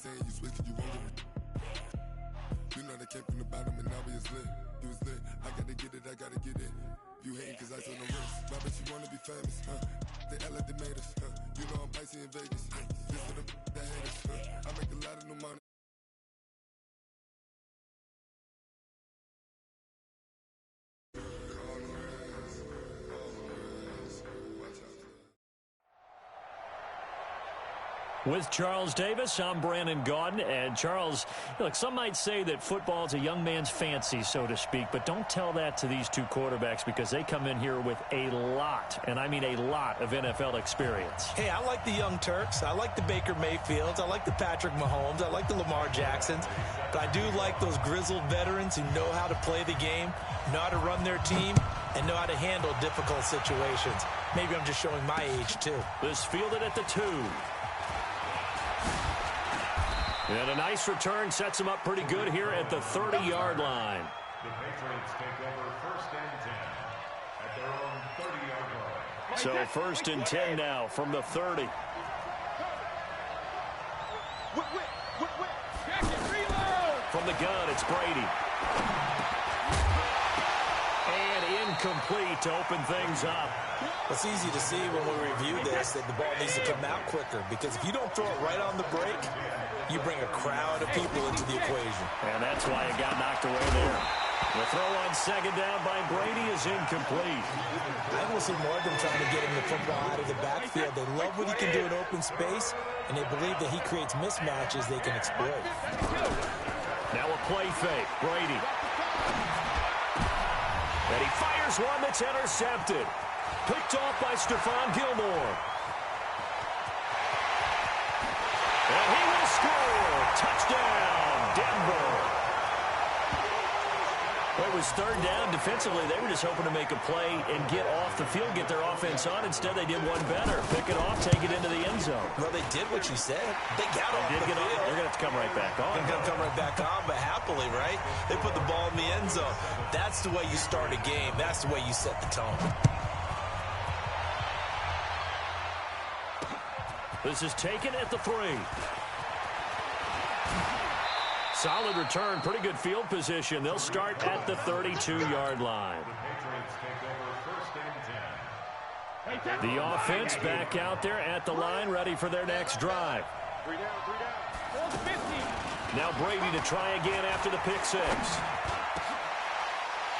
saying you switch, you won't get it. You know they came from the bottom and now we is lit. You was lit, I gotta get it, I gotta get it. You hating cause I told no wrist. Why bet you wanna be famous, huh? They act like they made us, huh? You know I'm icy in Vegas, this for them that hate us, huh? I make a lot of new money. With Charles Davis, I'm Brandon Gaudin. And Charles, look, some might say that football is a young man's fancy, so to speak, but don't tell that to these two quarterbacks because they come in here with a lot, and I mean a lot, of NFL experience. Hey, I like the young Turks. I like the Baker Mayfields. I like the Patrick Mahomes. I like the Lamar Jacksons. But I do like those grizzled veterans who know how to play the game, know how to run their team, and know how to handle difficult situations. Maybe I'm just showing my age, too. This fielded at the 2. And a nice return sets him up pretty good here at the 30-yard line. The Patriots take over 1st and 10 at their own 30-yard line. So 1st and 10 now from the 30. From the gun, it's Brady. And incomplete to open things up. It's easy to see when we review this that the ball needs to come out quicker because if you don't throw it right on the break, you bring a crowd of people into the equation. And that's why it got knocked away there. The throw on 2nd down by Brady is incomplete. I will see more of them trying to get him the football out of the backfield. They love what he can do in open space, and they believe that he creates mismatches they can exploit. Now a play fake. Brady. And he fires one that's intercepted. Picked off by Stephon Gilmore. And he will score. Touchdown, Denver. Well, it was 3rd down. Defensively, they were just hoping to make a play and get off the field, get their offense on. Instead, they did one better. Pick it off, take it into the end zone. Well, they did what you said. They got off the field. They're going to have to come right back on. They're going to come right back on, but happily, right? They put the ball in the end zone. That's the way you start a game. That's the way you set the tone. This is taken at the 3. Solid return, pretty good field position. They'll start at the 32-yard line. The offense back out there at the line, ready for their next drive. Now Brady to try again after the pick 6.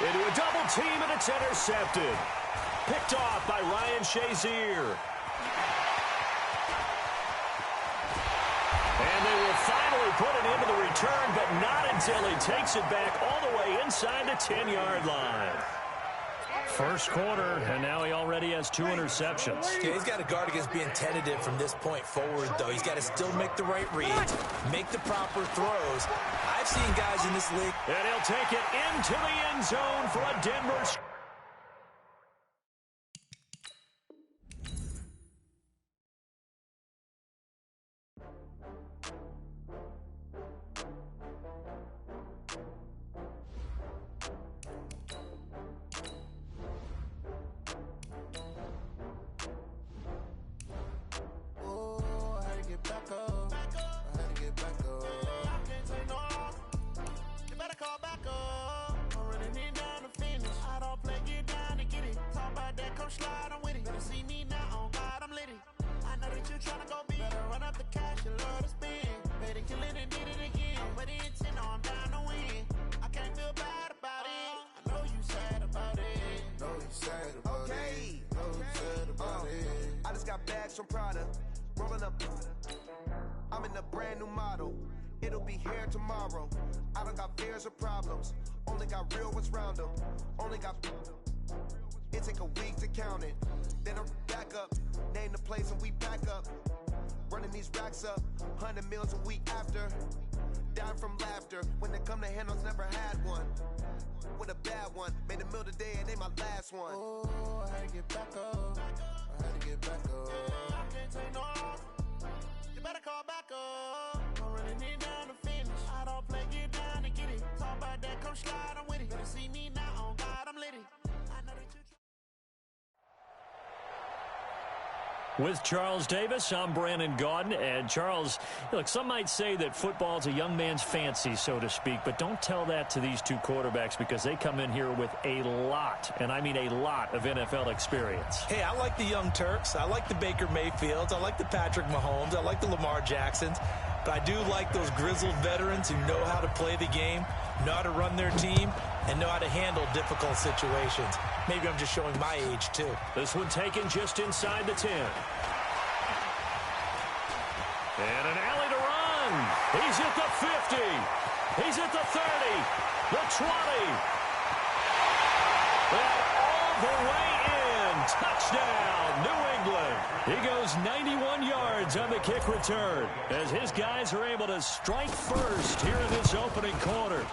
Into a double team, and it's intercepted. Picked off by Ryan Shazier. And they will finally put it into the return, but not until he takes it back all the way inside the 10-yard line. First quarter, and now he already has 2 interceptions. Yeah, he's got to guard against being tentative from this point forward, though. He's got to still make the right reads, make the proper throws. I've seen guys in this league. And he'll take it into the end zone for a Denver. From Prada, rolling up. I'm in a brand new model. It'll be here tomorrow. I don't got fears or problems. Only got real ones round them. Only got. It take a week to count it. Then I'm back up. Name the place and we back up. Running these racks up. 100 meals a week after. Dying from laughter. When they come to handles, never had one. With a bad one. Made a meal today and they my last one. Oh, I had to get back up. I had to get back up. I can't take no. You better call back up. I'm running it down to finish. I don't play, get down to get it. Talk about that, come slide, I'm with it. Better see me now, on God, I'm litty. I know that you. With Charles Davis, I'm Brandon Gaudin. And Charles, look, some might say that football's a young man's fancy, so to speak, but don't tell that to these two quarterbacks because they come in here with a lot, and I mean a lot, of NFL experience. Hey, I like the young Turks. I like the Baker Mayfields. I like the Patrick Mahomes. I like the Lamar Jacksons. But I do like those grizzled veterans who know how to play the game, know how to run their team, and know how to handle difficult situations. Maybe I'm just showing my age, too. This one taken just inside the 10. And an alley to run. He's at the 50. He's at the 30. The 20. And all the way in. Touchdown, New England. He goes 91 yards on the kick return as his guys are able to strike first here in this opening quarter.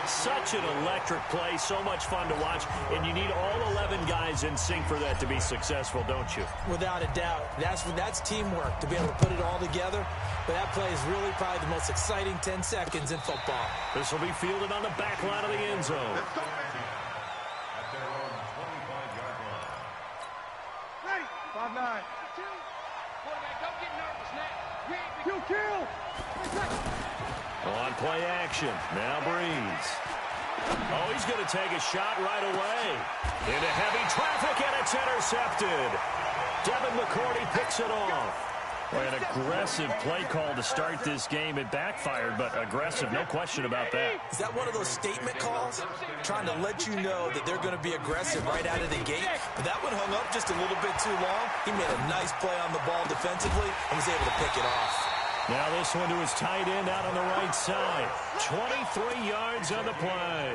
Such an electric play, so much fun to watch, and you need all 11 guys in sync for that to be successful, don't you? Without a doubt. That's teamwork, to be able to put it all together. But that play is really probably the most exciting 10 seconds in football. This will be fielded on the back line of the end zone. Ready? 5-9. Quarterback, don't get nervous now. Kill. On play action. Now Breeze. Oh, he's going to take a shot right away. Into heavy traffic, and it's intercepted. Devin McCourty picks it off. An aggressive play call to start this game. It backfired, but aggressive, no question about that. Is that one of those statement calls? Trying to let you know that they're going to be aggressive right out of the gate. But that one hung up just a little bit too long. He made a nice play on the ball defensively and was able to pick it off. Now this one to his tight end out on the right side. 23 yards on the play.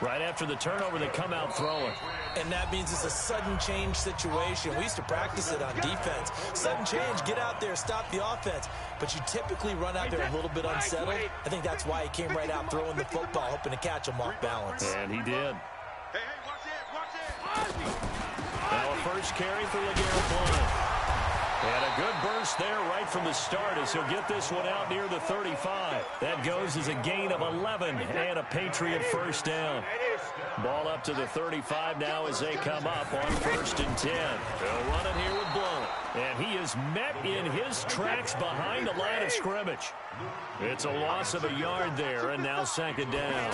Right after the turnover, they come out throwing. And that means it's a sudden change situation. We used to practice it on defense. Sudden change, get out there, stop the offense. But you typically run out there a little bit unsettled. I think that's why he came right out throwing the football, hoping to catch him off balance. And he did. Hey, watch it. Now a first carry for LeGarrette Blount. And a good burst there right from the start as he'll get this one out near the 35. That goes as a gain of 11 and a Patriot first down. Ball up to the 35 now as they come up on 1st and 10. They'll run it here with Blount. And he is met in his tracks behind the line of scrimmage. It's a loss of a yard there, and now 2nd down.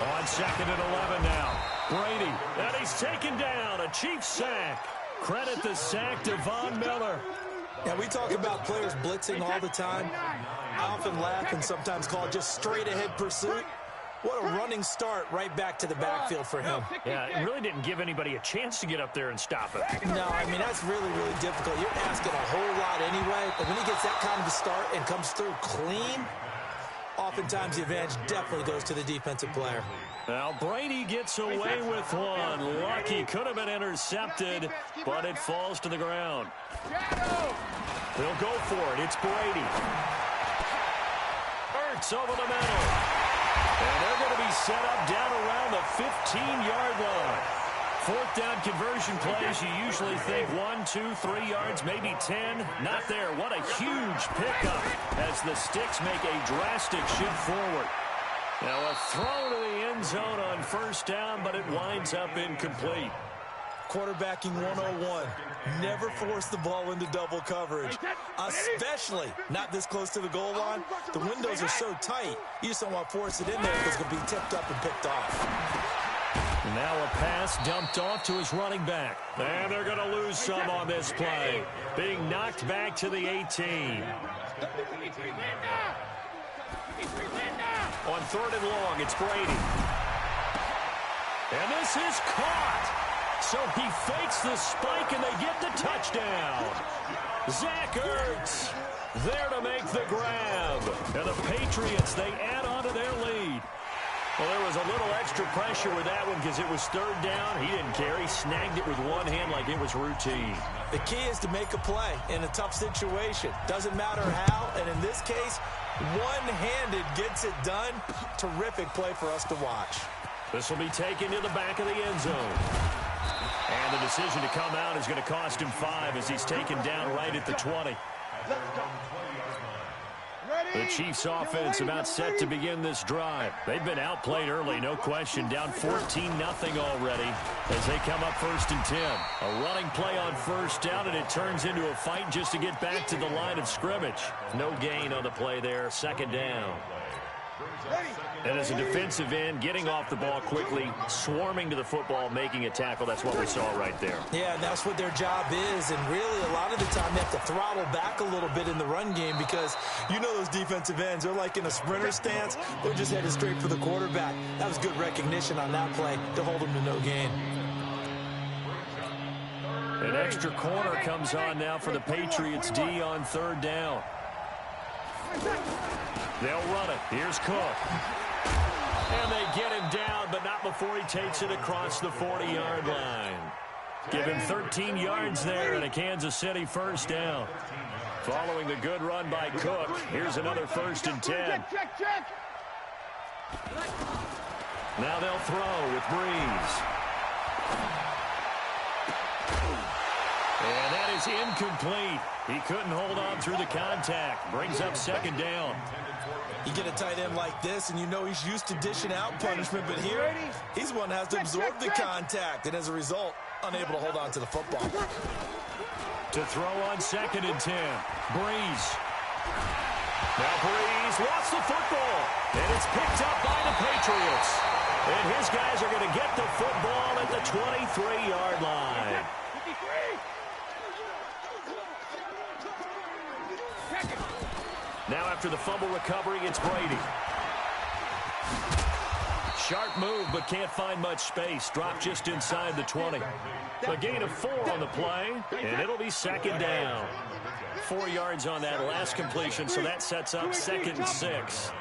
On 2nd and 11 now. Brady, and he's taken down. A Chiefs sack. Credit the sack to Von Miller. Now, we talk about players blitzing all the time. I often laugh and sometimes call it just straight-ahead pursuit. What a running start right back to the backfield for him. Yeah, it really didn't give anybody a chance to get up there and stop it. No, I mean, that's really, really difficult. You're asking a whole lot anyway, but when he gets that kind of a start and comes through clean, oftentimes the advantage definitely goes to the defensive player. Now Brady gets away with one. Lucky, could have been intercepted, but it falls to the ground. They'll go for it. It's Brady. Ertz over the middle. And they're going to be set up down around the 15-yard line. 4th down conversion plays, you usually think 1, 2, 3 yards, maybe 10. Not there. What a huge pickup as the Sticks make a drastic shift forward. Now a throw to the end zone on 1st down, but it winds up incomplete. Quarterbacking 101. Never force the ball into double coverage, especially not this close to the goal line. The windows are so tight, you just don't want to force it in there because it's going to be tipped up and picked off. Now a pass dumped off to his running back. And they're going to lose some on this play. Being knocked back to the 18. On 3rd and long, it's Brady. And this is caught. So he fakes the spike, and they get the touchdown. Zach Ertz there to make the grab. And the Patriots, they add on to their lead. Well, there was a little extra pressure with that one because it was 3rd down. He didn't care. He snagged it with one hand like it was routine. The key is to make a play in a tough situation. Doesn't matter how, and in this case, one-handed gets it done. Terrific play for us to watch. This will be taken to the back of the end zone. And the decision to come out is going to cost him 5 as he's taken down right at the 20. Ready? The Chiefs offense about set to begin this drive. They've been outplayed early, no question. Down 14-0 already as they come up 1st and 10. A running play on 1st down, and it turns into a fight just to get back to the line of scrimmage. No gain on the play there. 2nd down. And as a defensive end, getting off the ball quickly, swarming to the football, making a tackle. That's what we saw right there. Yeah, and that's what their job is. And really, a lot of the time, they have to throttle back a little bit in the run game because you know those defensive ends, they're like in a sprinter stance. They're just headed straight for the quarterback. That was good recognition on that play to hold them to no gain. An extra corner comes on now for the Patriots D on 3rd down. They'll run it. Here's Cook. And they get him down, but not before he takes it across the 40-yard line. Give him 13 yards there and a Kansas City 1st down. Following the good run by Cook, here's another 1st and 10. Now they'll throw with Breeze. And that is incomplete. He couldn't hold on through the contact. Brings up 2nd down. You get a tight end like this, and you know he's used to dishing out punishment, but here, he's the one that has to absorb the contact, and as a result, unable to hold on to the football. To throw on 2nd and 10. Breeze. Now Breeze lost the football, and it's picked up by the Patriots. And his guys are going to get the football at the 23-yard line. Now after the fumble recovery, it's Brady. Sharp move, but can't find much space. Dropped just inside the 20. A gain of 4 on the play, and it'll be 2nd down. 4 yards on that last completion, so that sets up 2nd and 6.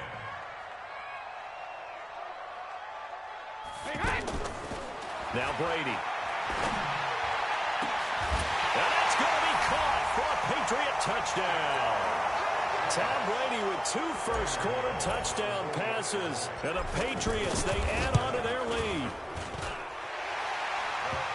Now Brady. And that's going to be caught for a Patriot touchdown. Tom Brady with 2 first-quarter touchdown passes. And the Patriots, they add on to their lead.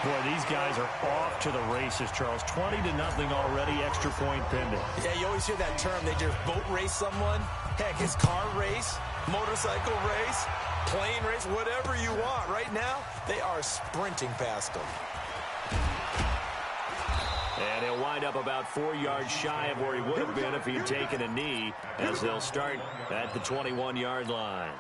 Boy, these guys are off to the races, Charles. 20-0 already, extra point pending. Yeah, you always hear that term. They just boat race someone. Heck, it's car race, motorcycle race, plane race, whatever you want. Right now, they are sprinting past them. And he'll wind up about 4 yards shy of where he would have been if he had taken a knee, as they'll start at the 21-yard line.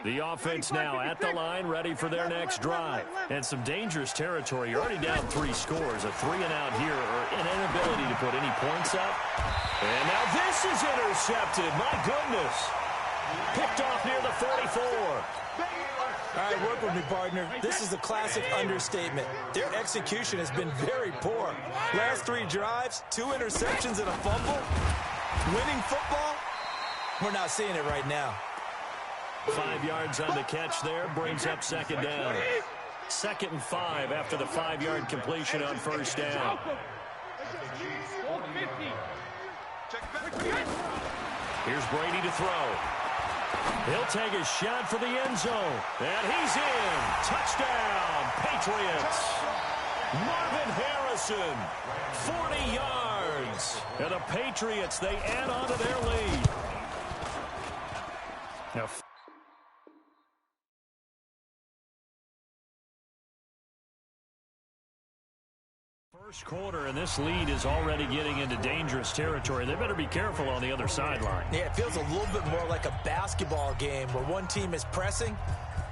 The offense now at the line, ready for their next drive. And some dangerous territory. You're already down 3 scores. A 3-and-out here, or an inability to put any points up. And now this is intercepted. My goodness. Picked off near the 44. All right, work with me, partner. This is a classic understatement. Their execution has been very poor. Last 3 drives, 2 interceptions and a fumble. Winning football? We're not seeing it right now. 5 yards on the catch there, brings up 2nd down. 2nd and 5 after the 5-yard completion on 1st down. Here's Brady to throw. He'll take a shot for the end zone. And he's in. Touchdown, Patriots. Marvin Harrison, 40 yards. And the Patriots, they add on to their lead. Now, first quarter, and this lead is already getting into dangerous territory. They better be careful on the other sideline. Yeah, it feels a little bit more like a basketball game where one team is pressing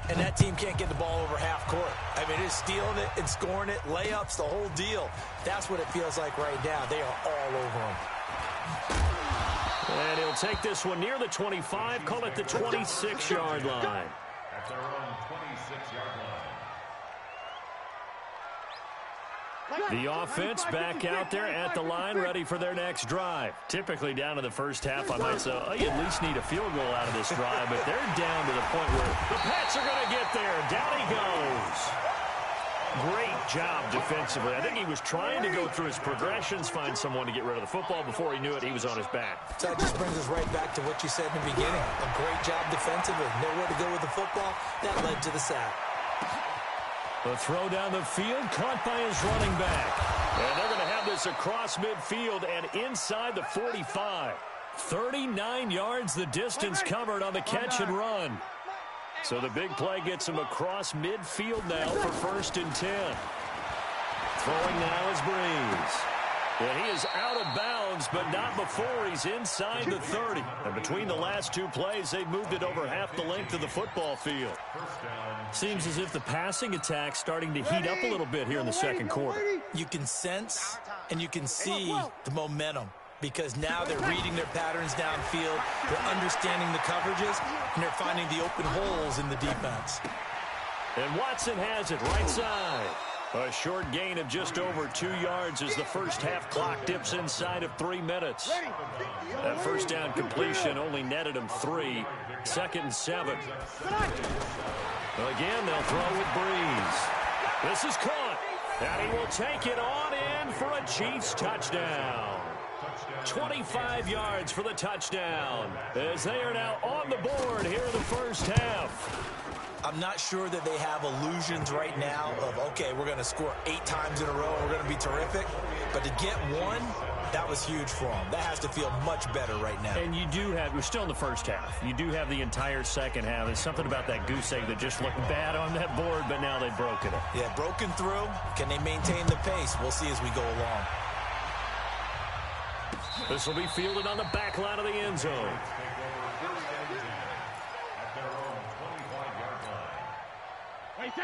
and that team can't get the ball over half court. I mean, it's stealing it and scoring it, layups, the whole deal. That's what it feels like right now. They are all over them. And he'll take this one near the 25, call it the 26-yard line. At their own 26-yard line. The offense back out there at the line, ready for their next drive. Typically down in the first half, I might say, oh, you at least need a field goal out of this drive, but they're down to the point where the Pats are going to get there. Down he goes. Great job defensively. I think he was trying to go through his progressions, find someone to get rid of the football. Before he knew it, he was on his back. So that just brings us right back to what you said in the beginning. A great job defensively. Nowhere to go with the football. That led to the sack. The throw down the field, caught by his running back. And they're going to have this across midfield and inside the 45. 39 yards the distance covered on the catch and run. So the big play gets him across midfield now for 1st and 10. Throwing now is Breeze. And he is out of bounds, but not before he's inside the 30. And between the last two plays, they've moved it over half the length of the football field. Seems as if the passing attack's starting to heat up a little bit here in the second quarter. You can sense and you can see the momentum because now they're reading their patterns downfield, they're understanding the coverages, and they're finding the open holes in the defense. And Watson has it right side. A short gain of just over 2 yards as the first half clock dips inside of 3 minutes. That first down completion only netted him 3. 2nd and 7. Again, they'll throw with Breeze. This is caught. And he will take it on in for a Chiefs touchdown. 25 yards for the touchdown as they are now on the board here in the first half. I'm not sure that they have illusions right now of, okay, we're going to score 8 times in a row, we're going to be terrific. But to get one, that was huge for them. That has to feel much better right now. And you do have, we're still in the first half. You do have the entire second half. There's something about that goose egg that just looked bad on that board, but now they've broken it. Yeah, broken through. Can they maintain the pace? We'll see as we go along. This will be fielded on the back line of the end zone.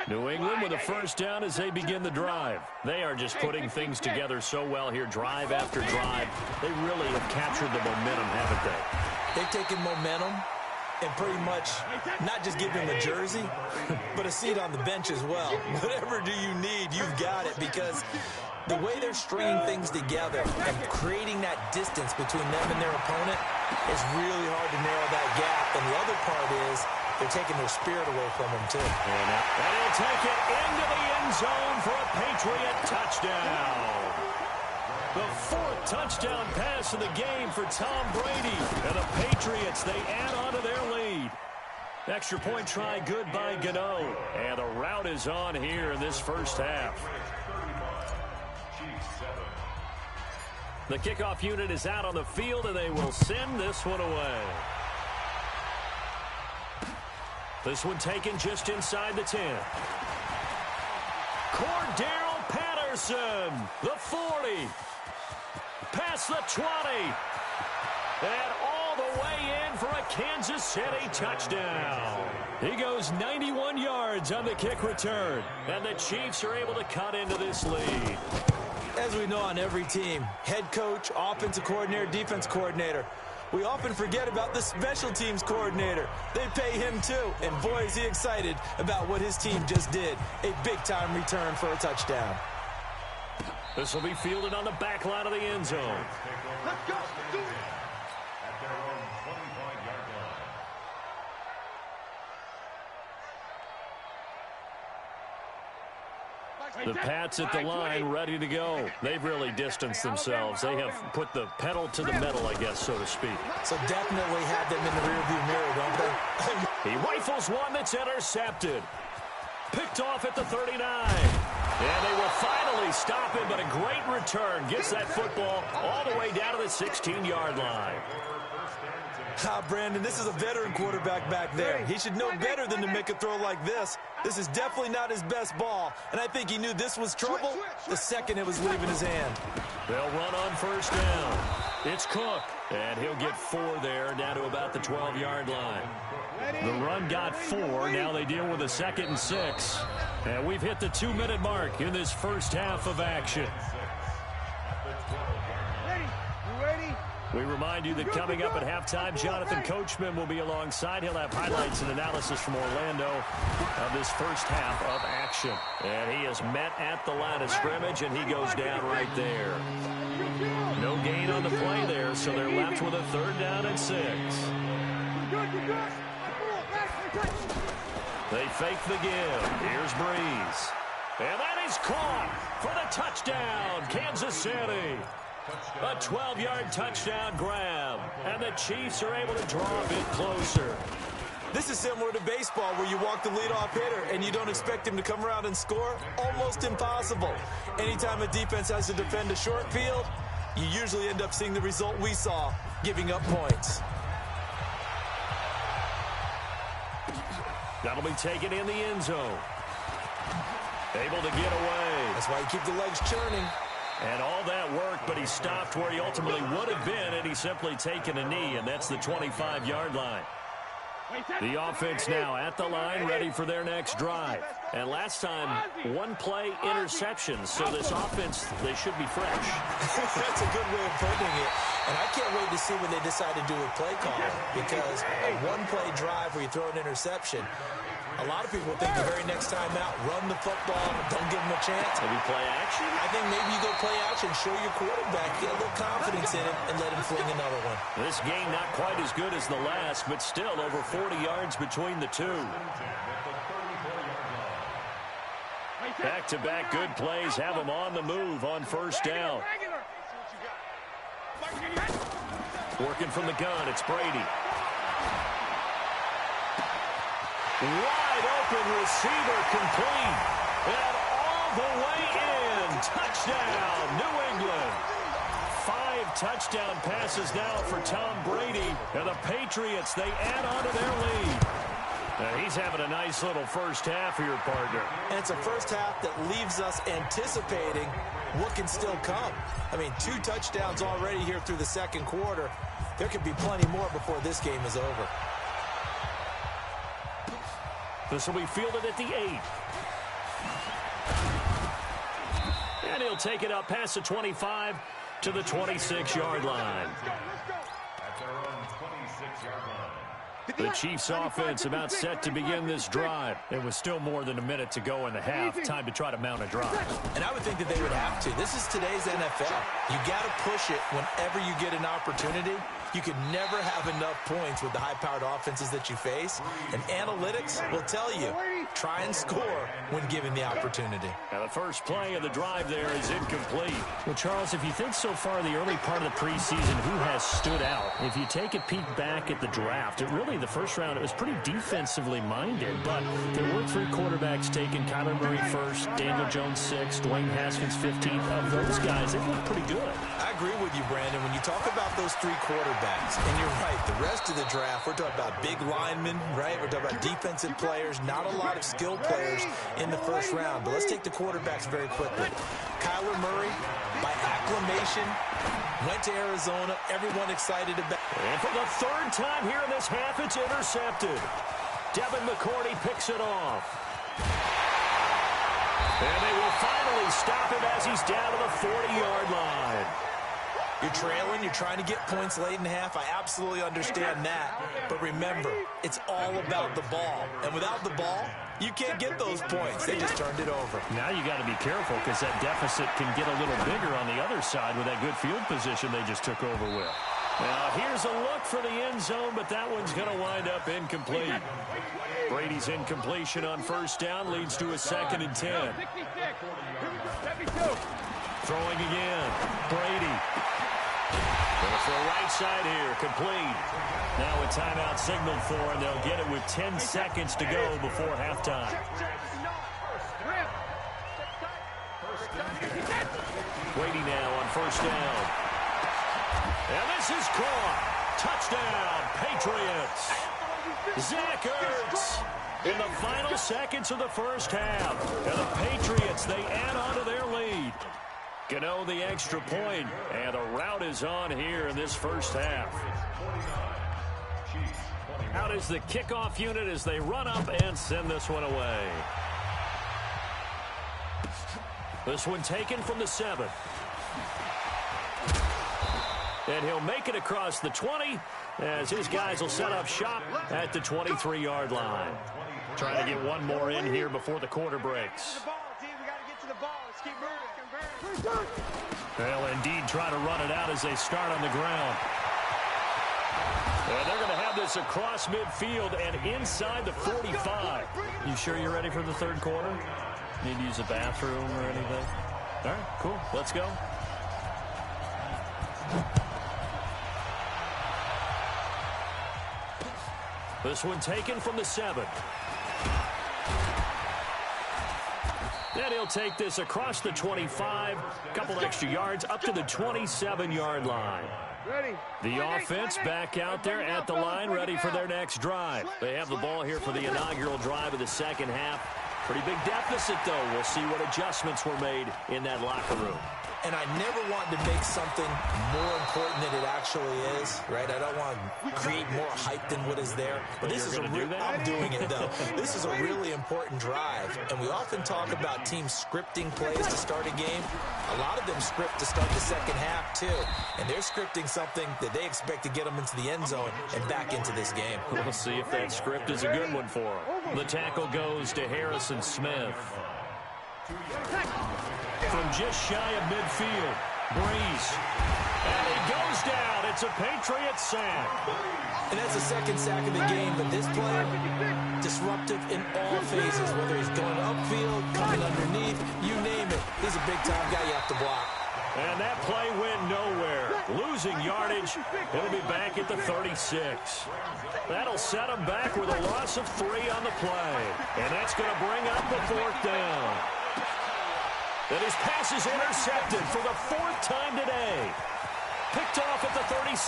New England with a first down as they begin the drive. They are just putting things together so well here, drive after drive. They really have captured the momentum, haven't they? They've taken momentum and pretty much not just give him a jersey, but a seat on the bench as well. Whatever do you need, you've got it, because the way they're stringing things together and creating that distance between them and their opponent is really hard to narrow that gap. And the other part is they're taking their spirit away from them, too. And he'll take it into the end zone for a Patriot touchdown. The 4th touchdown pass of the game for Tom Brady. And the Patriots, they add on to their lead. Extra point try good by Gano. And the route is on here in this first half. The kickoff unit is out on the field, and they will send this one away. This one taken just inside the 10. Cordero Patterson, the 40. Past the 20. And all the way in for a Kansas City touchdown. He goes 91 yards on the kick return. And the Chiefs are able to cut into this lead. As we know on every team, head coach, offensive coordinator, defense coordinator, we often forget about the special teams coordinator. They pay him too, and boy is he excited about what his team just did. A big-time return for a touchdown. This will be fielded on the back line of the end zone. Let's go. Do it. At their own 25-yard line. The Pats at the line, ready to go. They've really distanced themselves. They have put the pedal to the metal, I guess, so to speak. So definitely had them in the rearview mirror, don't they? He rifles one that's intercepted. Picked off at the 39. And they will finally stop him, but a great return. Gets that football all the way down to the 16-yard line. Brandon, this is a veteran quarterback back there. He should know better than to make a throw like this. This is definitely not his best ball, and I think he knew this was trouble the second it was leaving his hand. They'll run on first down. It's Cook, and he'll get 4 there, down to about the 12-yard line. The run got 4. Now they deal with a 2nd and 6. And we've hit the 2-minute mark in this first half of action. We remind you that coming up at halftime, Jonathan Coachman will be alongside. He'll have highlights and analysis from Orlando of this first half of action. And he is met at the line of scrimmage, and he goes down right there. No gain on the play there, so they're left with a 3rd down and 6. They fake the give. Here's Breeze. And that is caught for the touchdown, Kansas City. A 12-yard touchdown grab. And the Chiefs are able to draw a bit closer. This is similar to baseball where you walk the leadoff hitter and you don't expect him to come around and score. Almost impossible. Anytime a defense has to defend a short field, you usually end up seeing the result we saw, giving up points. That'll be taken in the end zone. Able to get away. That's why you keep the legs churning. And all that work, but he stopped where he ultimately would have been, and he's simply taken a knee, and that's the 25-yard line. The offense now at the line, ready for their next drive. And last time, one-play interceptions. So this offense, they should be fresh. That's a good way of putting it. And I can't wait to see what they decide to do with play calling, because a one-play drive where you throw an interception, a lot of people think the very next time out, run the football, don't give them a chance. Maybe play action? I think maybe you go play action, show your quarterback, get a little confidence in it, and let him fling another one. This game not quite as good as the last, but still over 40 yards between the two. Back-to-back good plays have them on the move on first down. Working from the gun, it's Brady. Wide open receiver complete. And all the way in. Touchdown, New England. 5 touchdown passes now for Tom Brady. And the Patriots, they add on to their lead. Now he's having a nice little first half here, partner. And it's a first half that leaves us anticipating what can still come. I mean, 2 touchdowns already here through the second quarter. There could be plenty more before this game is over. This will be fielded at the 8. And he'll take it up past the 25 to the 26-yard line. At their own 26-yard line. The Chiefs offense about set to begin this drive. It was still more than a minute to go in the half. Time to try to mount a drive. And I would think that they would have to. This is today's NFL. You got to push it whenever you get an opportunity. You could never have enough points with the high-powered offenses that you face. And analytics will tell you, try and score when given the opportunity. Now the first play of the drive there is incomplete. Well, Charles, if you think so far the early part of the preseason, who has stood out? If you take a peek back at the draft, it really, the first round, it was pretty defensively minded. But there were 3 quarterbacks taken. Kyler Murray first, Daniel Jones 6th, Dwayne Haskins 15th. Of those guys, they look pretty good. I agree with you, Brandon. When you talk about those 3 quarterbacks, and you're right, the rest of the draft, we're talking about big linemen, right? We're talking about defensive players, not a lot of skill players in the first round. But let's take the quarterbacks very quickly. Kyler Murray, by acclamation, went to Arizona. Everyone excited about it. And for the 3rd time here in this half, it's intercepted. Devin McCourty picks it off. And they will finally stop him as he's down to the 40-yard line. You're trailing, you're trying to get points late in half. I absolutely understand that. But remember, it's all about the ball. And without the ball, you can't get those points. They just turned it over. Now you got to be careful because that deficit can get a little bigger on the other side with that good field position they just took over with. Now here's a look for the end zone, but that one's going to wind up incomplete. Brady's incompletion on first down leads to a 2nd and 10. Throwing again. Brady. Going for a right side here. Complete. Now a timeout signaled for, and they'll get it with 10 seconds to go before halftime. Brady now on first down. And this is caught. Touchdown, Patriots. Zach Ertz in the final seconds of the first half. And the Patriots, they add on to their lead. Gano the extra point, and the route is on here in this first half. Out is the kickoff unit as they run up and send this one away. This one taken from the 7. And he'll make it across the 20 as his guys will set up shop at the 23-yard line. Trying to get one more in here before the quarter breaks. They'll indeed try to run it out as they start on the ground. And they're going to have this across midfield and inside the 45. You sure you're ready for the 3rd quarter? Need to use a bathroom or anything? All right, cool. Let's go. This one taken from the 7. And he'll take this across the 25, a couple extra yards, up to the 27-yard line. The offense back out there at the line, ready for their next drive. They have the ball here for the inaugural drive of the second half. Pretty big deficit, though. We'll see what adjustments were made in that locker room. And I never want to make something more important than it actually is, right? I don't want to create more hype than what is there. But this is I'm doing it, though. This is a really important drive. And we often talk about teams scripting plays to start a game. A lot of them script to start the second half, too. And they're scripting something that they expect to get them into the end zone and back into this game. We'll see if that script is a good one for them. The tackle goes to Harrison Smith. From just shy of midfield, Breeze. And he goes down. It's a Patriot sack. And that's the second sack of the game, but this player, disruptive in all phases, whether he's going upfield, coming underneath, you name it. He's a big-time guy you have to block. And that play went nowhere. Losing yardage. He'll be back at the 36. That'll set him back with a loss of 3 on the play. And that's going to bring up the 4th down. And his pass is intercepted for the 4th time today. Picked off at the 36.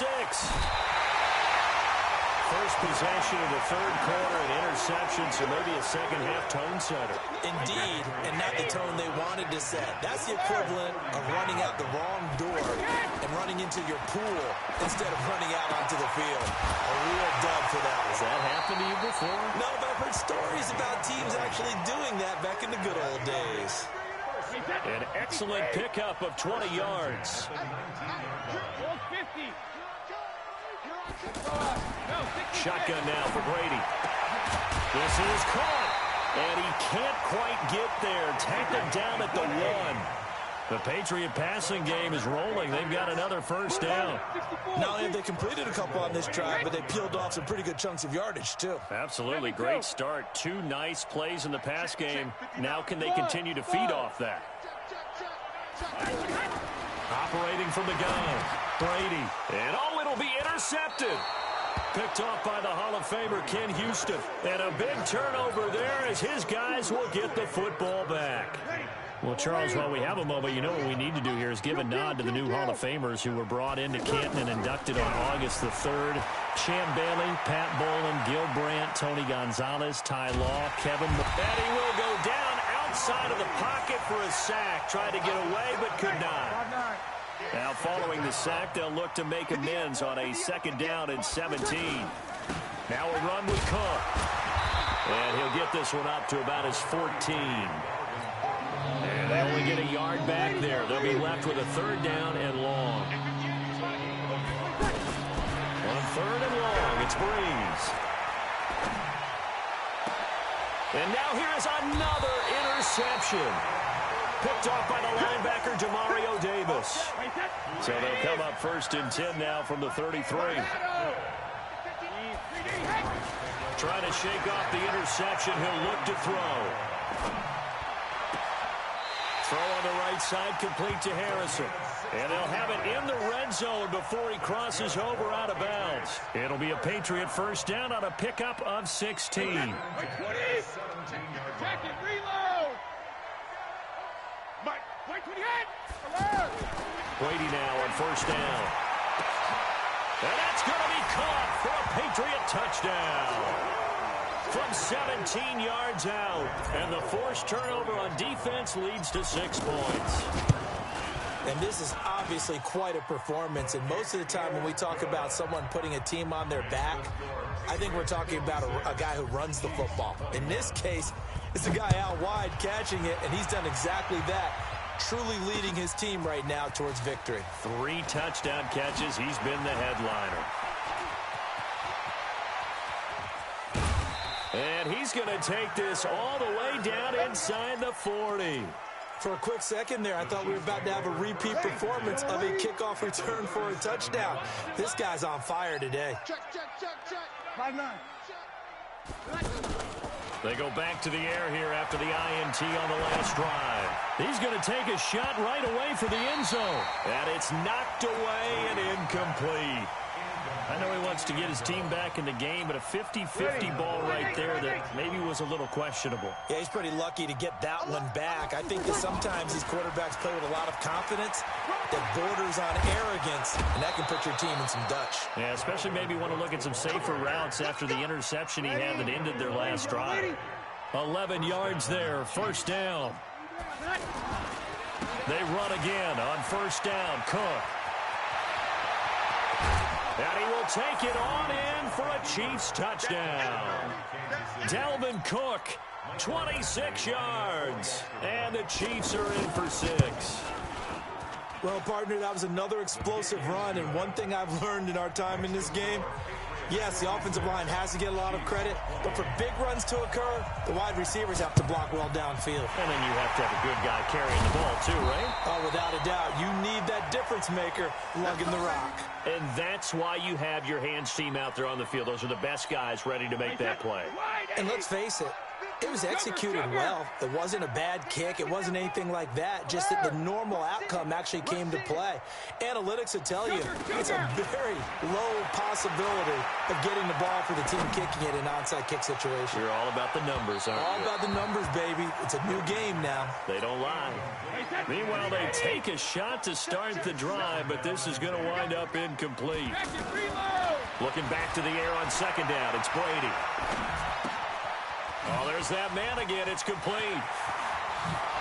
First possession of the 3rd quarter, an interception, so maybe a second-half tone setter. Indeed, and not the tone they wanted to set. That's the equivalent of running out the wrong door and running into your pool instead of running out onto the field. A real dub for that. Has that happened to you before? No, but I've heard stories about teams actually doing that back in the good old days. An excellent pickup of 20 yards. Shotgun now for Brady. This is caught, and he can't quite get there. Tackled down at the 1. The Patriot passing game is rolling. They've got another 1st down. Not only have they completed a couple on this drive, but they peeled off some pretty good chunks of yardage, too. Absolutely. Great start. 2 nice plays in the pass game. Now can they continue to feed off that? Operating from the gun. Brady. And it'll be intercepted. Picked off by the Hall of Famer Ken Houston. And a big turnover there as his guys will get the football back. Well, Charles, while we have a moment, you know what we need to do here is give a nod to the new Hall of Famers who were brought into Canton and inducted on August the 3rd. Champ Bailey, Pat Boland, Gil Brandt, Tony Gonzalez, Ty Law, Kevin. And he will go down outside of the pocket for a sack. Tried to get away, but could not. Now, following the sack, they'll look to make amends on a 2nd down and 17. Now a run with Cook. And he'll get this one up to about his 14. And they only get a yard back there. They'll be left with a 3rd down and long. On 3rd and long, it's Breeze. And now here is another interception. Picked off by the linebacker, Demario Davis. So they'll come up 1st and 10 now from the 33. Trying to shake off the interception. He'll look to throw. Throw on the right side, complete to Harrison. And they'll have it in the red zone before he crosses over out of bounds. It'll be a Patriot 1st down on a pickup of 16. Brady now on 1st down. And that's going to be caught for a Patriot touchdown. From 17 yards out. And the forced turnover on defense leads to 6 points. And this is obviously quite a performance. And most of the time when we talk about someone putting a team on their back, I think we're talking about a guy who runs the football. In this case, it's a guy out wide catching it, and he's done exactly that. Truly leading his team right now towards victory. 3 touchdown catches. He's been the headliner. And he's going to take this all the way down inside the 40. For a quick second there, I thought we were about to have a repeat performance of a kickoff return for a touchdown. This guy's on fire today. Check. 5-9. They go back to the air here after the INT on the last drive. He's going to take a shot right away for the end zone. And it's knocked away and incomplete. I know he wants to get his team back in the game, but a 50-50 ball right there that maybe was a little questionable. Yeah, he's pretty lucky to get that one back. I think that sometimes these quarterbacks play with a lot of confidence that borders on arrogance, and that can put your team in some Dutch. Yeah, especially maybe want to look at some safer routes after the interception he had that ended their last drive. 11 yards there, first down. They run again on first down. Cook. And he will take it on in for a Chiefs touchdown. Dalvin Cook, 26 yards. And the Chiefs are in for 6. Well, partner, that was another explosive run, and one thing I've learned in our time in this game, yes, the offensive line has to get a lot of credit, but for big runs to occur, the wide receivers have to block well downfield. And then you have to have a good guy carrying the ball too, right? Oh, without a doubt. You need that difference maker lugging the rock. And that's why you have your hands team out there on the field. Those are the best guys ready to make that play. And let's face it, it was executed well. It wasn't a bad kick. It wasn't anything like that. Just that the normal outcome actually came to play. Analytics will tell you it's a very low possibility of getting the ball for the team kicking it in an onside kick situation. You're all about the numbers, aren't you? All about the numbers, baby. It's a new game now. They don't lie. Meanwhile, they take a shot to start the drive, but this is going to wind up incomplete. Looking back to the air on second down, it's Brady. Oh, there's that man again. It's complete.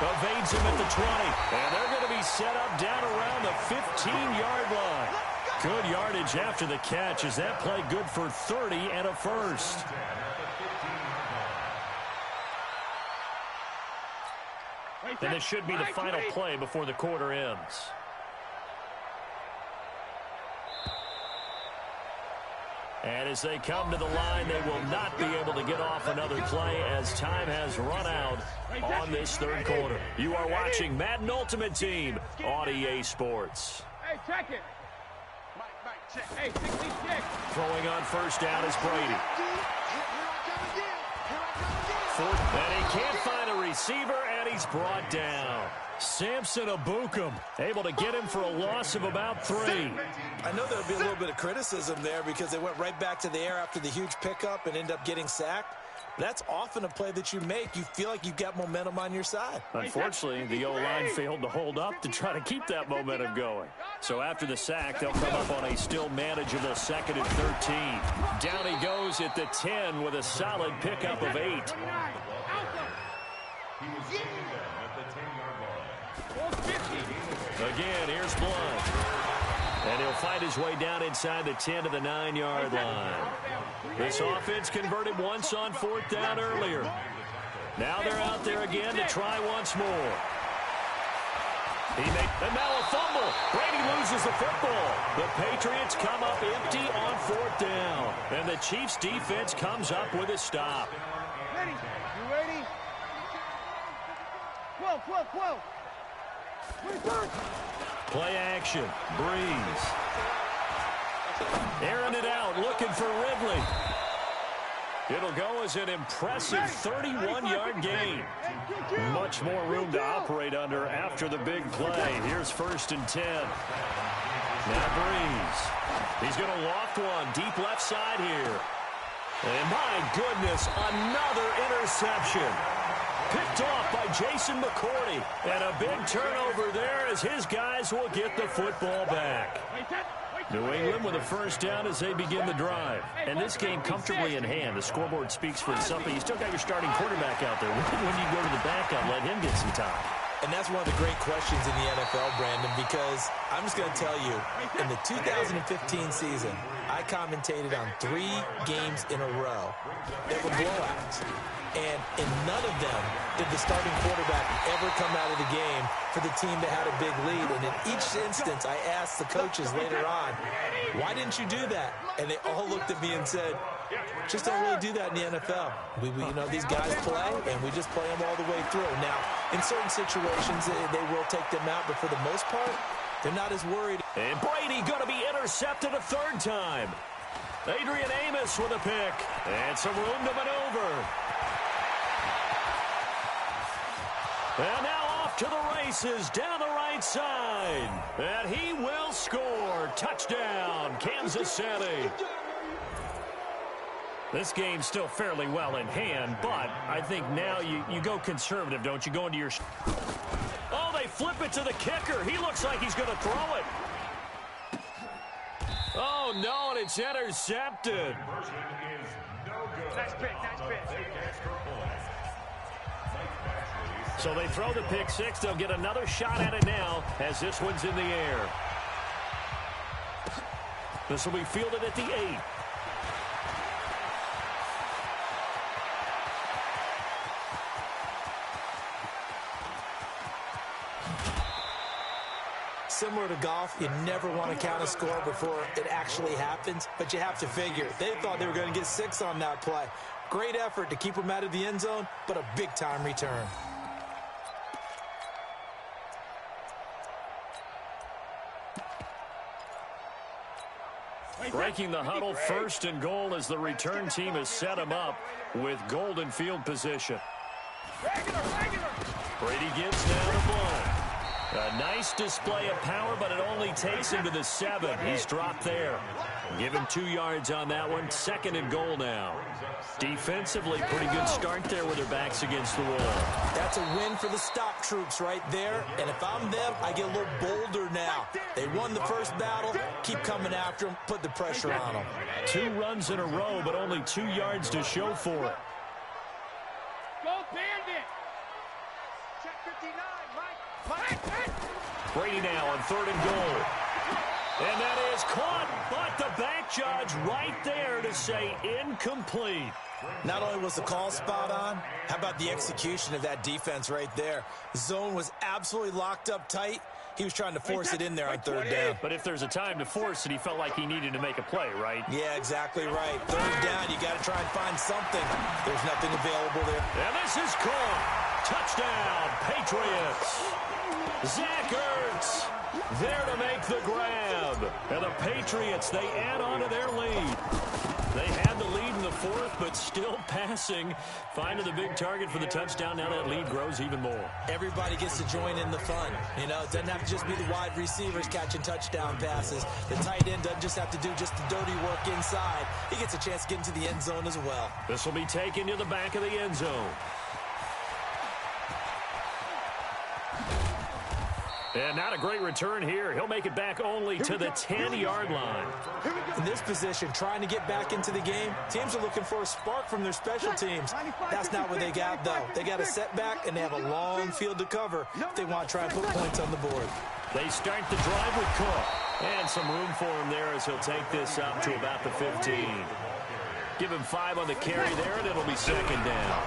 Evades him at the 20. And they're going to be set up down around the 15-yard line. Good yardage after the catch. Is that play good for 30 and a first? And this should be the final play before the quarter ends. And as they come to the line, they will not be able to get off another play as time has run out on this third quarter. You are watching Madden Ultimate Team on EA Sports. Hey, check it. Mike, check. Hey, 60 check. Throwing on first down is Brady. And he can't find a receiver, and he's brought down. Samson Abukum able to get him for a loss of about 3. I know there'll be a little bit of criticism there because they went right back to the air after the huge pickup and ended up getting sacked. That's often a play that you make. You feel like you've got momentum on your side. Unfortunately, the O-line failed to hold up to try to keep that momentum going. So after the sack, they'll come up on a still manageable 2nd and 13. Down he goes at the 10 with a solid pickup of 8. Again, here's Blunt. And he'll fight his way down inside the 10 to the 9-yard line. This offense converted once on 4th down earlier. Now they're out there again to try once more. And now a fumble. Brady loses the football. The Patriots come up empty on 4th down. And the Chiefs defense comes up with a stop. Ready? You ready? 12. Play action. Breeze. Airing it out, looking for Ridley. It'll go as an impressive 31-yard gain. Much more room to operate under after the big play. Here's 1st and 10. Now Breeze. He's going to loft one deep left side here. And my goodness, another interception. Picked off by Jason McCourty. And a big turnover there as his guys will get the football back. New England with a first down as they begin the drive. And this game comfortably in hand. The scoreboard speaks for itself, but you still got your starting quarterback out there. When you go to the backup, let him get some time. And that's one of the great questions in the NFL, Brandon, because I'm just going to tell you, in the 2015 season, I commentated on 3 games in a row that were blowouts. And in none of them did the starting quarterback ever come out of the game for the team that had a big lead. And in each instance, I asked the coaches later on, why didn't you do that? And they all looked at me and said, just don't really do that in the NFL. We these guys play, and we just play them all the way through. Now, in certain situations, they will take them out, but for the most part, they're not as worried. And Brady going to be intercepted a 3rd time. Adrian Amos with a pick. And some room to maneuver. And now off to the races down the right right side. And he will score. Touchdown, Kansas City. This game's still fairly well in hand, but I think now you go conservative, don't you? Go into your... Oh, they flip it to the kicker. He looks like he's going to throw it. Oh, no, and it's intercepted. Nice pick, nice pick. So they throw the pick six. They'll get another shot at it now as this one's in the air. This will be fielded at the 8. Similar to golf, you never want to count a score before it actually happens, but you have to figure. They thought they were going to get 6 on that play. Great effort to keep them out of the end zone, but a big-time return. Breaking the huddle, 1st and goal as the return team has set him up with golden field position. Brady gives now to Blount. A nice display of power, but it only takes him to the 7. He's dropped there. Give him 2 yards on that one. 2nd and goal now. Defensively, pretty good start there with their backs against the wall. That's a win for the stop troops right there. And if I'm them, I get a little bolder now. They won the first battle. Keep coming after them. Put the pressure on them. 2 runs in a row, but only 2 yards to show for it. Go Bandit. Check 59, Mike. Brady now on 3rd and goal. And that is caught, but the back judge right there to say incomplete. Not only was the call spot on, how about the execution of that defense right there? Zone was absolutely locked up tight. He was trying to force it in there on 3rd down. But if there's a time to force it, he felt like he needed to make a play, right? Yeah, exactly right. 3rd down, you got to try and find something. There's nothing available there. And this is caught. Touchdown, Patriots. Zach Ertz there to make the grab. And the Patriots, they add on to their lead. They had the lead in the 4th, but still passing. Finding the big target for the touchdown. Now that lead grows even more. Everybody gets to join in the fun. You know, it doesn't have to just be the wide receivers catching touchdown passes. The tight end doesn't just have to do just the dirty work inside. He gets a chance to get into the end zone as well. This will be taken to the back of the end zone. And not a great return here. He'll make it back only to the 10-yard line. In this position, trying to get back into the game, teams are looking for a spark from their special teams. That's not what they got, though. They got a setback, and they have a long field to cover if they want to try and put points on the board. They start the drive with Cook. And some room for him there as he'll take this up to about the 15. Give him 5 on the carry there, and it'll be 2nd down.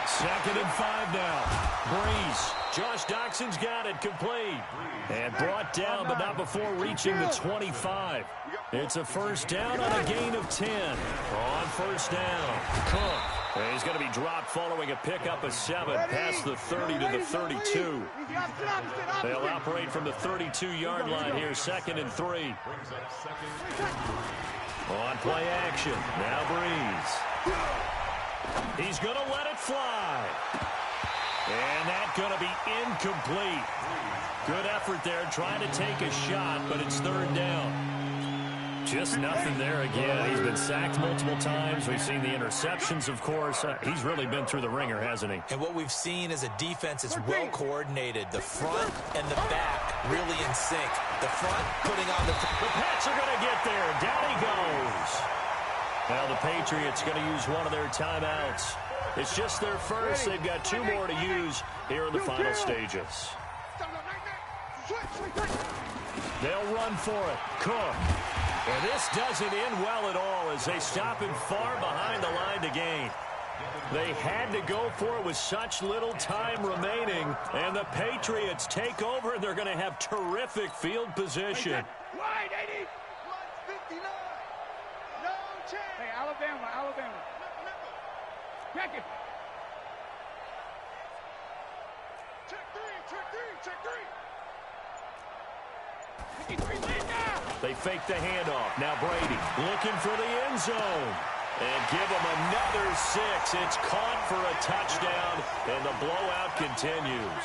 2nd and 5 now. Breeze. Josh Doxson's got it complete. And brought down, but not before reaching the 25. It's a 1st down on a gain of 10. On 1st down, Cook. And he's going to be dropped following a pickup of 7 past the 30 to the 32. They'll operate from the 32-yard line here, 2nd and 3. On play action, now Breeze. He's going to let it fly. And that's going to be incomplete. Good effort there, trying to take a shot, but it's 3rd down. Just nothing there again. He's been sacked multiple times. We've seen the interceptions, of course. He's really been through the ringer, hasn't he? And what we've seen is a defense that's well coordinated. The front and the back really in sync. The front putting on the... The Pats are going to get there. Down he goes. Well, the Patriots going to use one of their timeouts. It's just their first. They've got 2 more to use here in the final stages. They'll run for it. Cook. And this doesn't end well at all as they stop him far behind the line to gain. They had to go for it with such little time remaining. And the Patriots take over, and they're going to have terrific field position. Wide 80. 59. No chance. Hey, Alabama. Check it. Check 3. They fake the handoff. Now Brady looking for the end zone. And give them another 6. It's caught for a touchdown, and the blowout continues.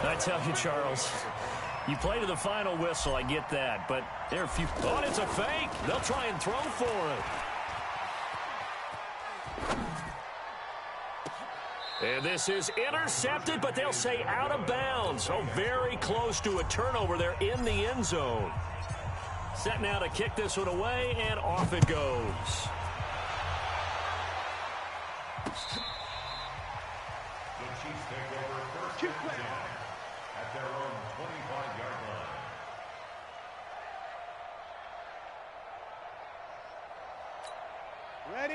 I tell you, Charles, you play to the final whistle, I get that, but there are a few... Oh, it's a fake. They'll try and throw for it. And this is intercepted, but they'll say out of bounds. So very close to a turnover there in the end zone. Set now to kick this one away, and off it goes. The Chiefs take over first and 10 at their own 25-yard line.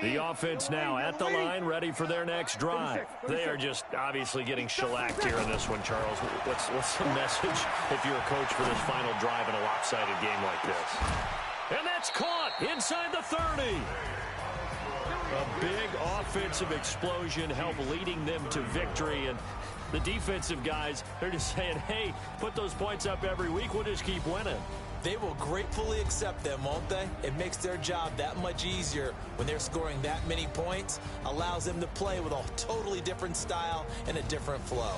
The offense now at the line, ready for their next drive. They are just obviously getting shellacked here in this one, Charles. What's the message if you're a coach for this final drive in a lopsided game like this? And that's caught inside the 30. A big offensive explosion helped leading them to victory. And the defensive guys, they're just saying, hey, put those points up every week. We'll just keep winning. They will gratefully accept them, won't they? It makes their job that much easier when they're scoring that many points. Allows them to play with a totally different style and a different flow.